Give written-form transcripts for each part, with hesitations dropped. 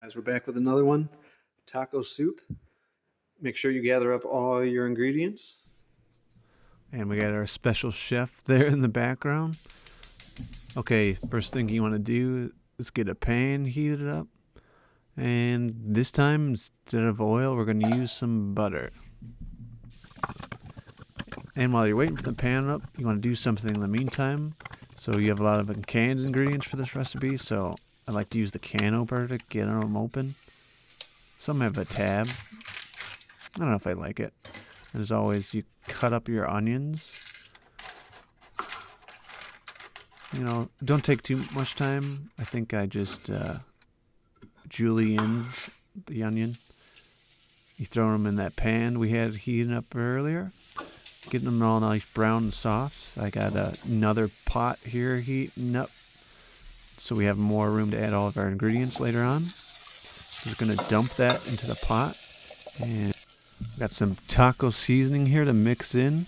Guys, we're back with another one, taco soup. Make sure you gather up all your ingredients. And we got our special chef there in the background. Okay, first thing you want to do is get a pan heated up. And this time, instead of oil, we're going to use some butter. And while you're waiting for the pan up, you want to do something in the meantime. So you have a lot of canned ingredients for this recipe, so I like to use the can opener to get them open. Some have a tab. I don't know if I like it. And as always, you cut up your onions. You know, don't take too much time. I think I just julienned the onion. You throw them in that pan we had heating up earlier. Getting them all nice brown and soft. I got another pot here heating up, so we have more room to add all of our ingredients later on. Just going to dump that into the pot. And got some taco seasoning here to mix in.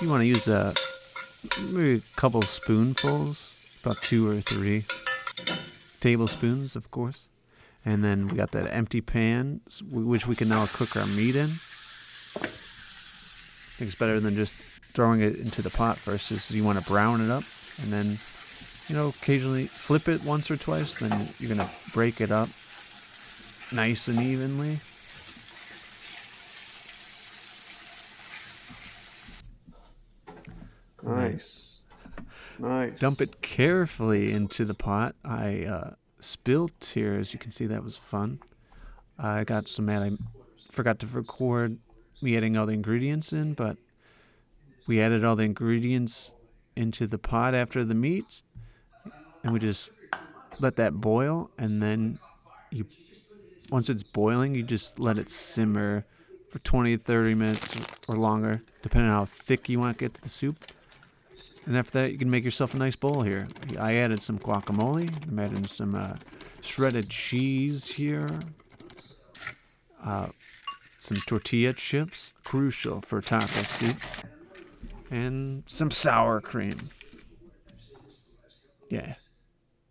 You want to use maybe a couple spoonfuls, about 2 or 3 tablespoons, of course. And then we got that empty pan, which we can now cook our meat in. I think it's better than just throwing it into the pot first. Is you want to brown it up, and then, you know, occasionally flip it once or twice. Then you're going to break it up nice and evenly. Nice. Nice. Dump it carefully into the pot. I spilled here, as you can see. That was fun. I got some mad. I forgot to record me adding all the ingredients in, but we added all the ingredients into the pot after the meat, and we just let that boil. And then once it's boiling, you just let it simmer for 20 to 30 minutes or longer, depending on how thick you want to get to the soup. And after that, you can make yourself a nice bowl here. I added some guacamole. I'm adding some shredded cheese here. Some tortilla chips, crucial for taco soup. And some sour cream. Yeah,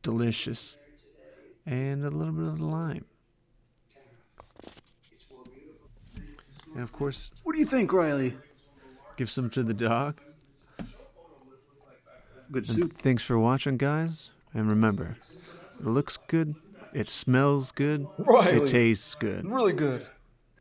delicious. And a little bit of lime. And of course, What do you think, Riley? give some to the dog. Good And soup. thanks for watching, guys. And remember, it looks good, it smells good, Riley. it tastes good. Really good.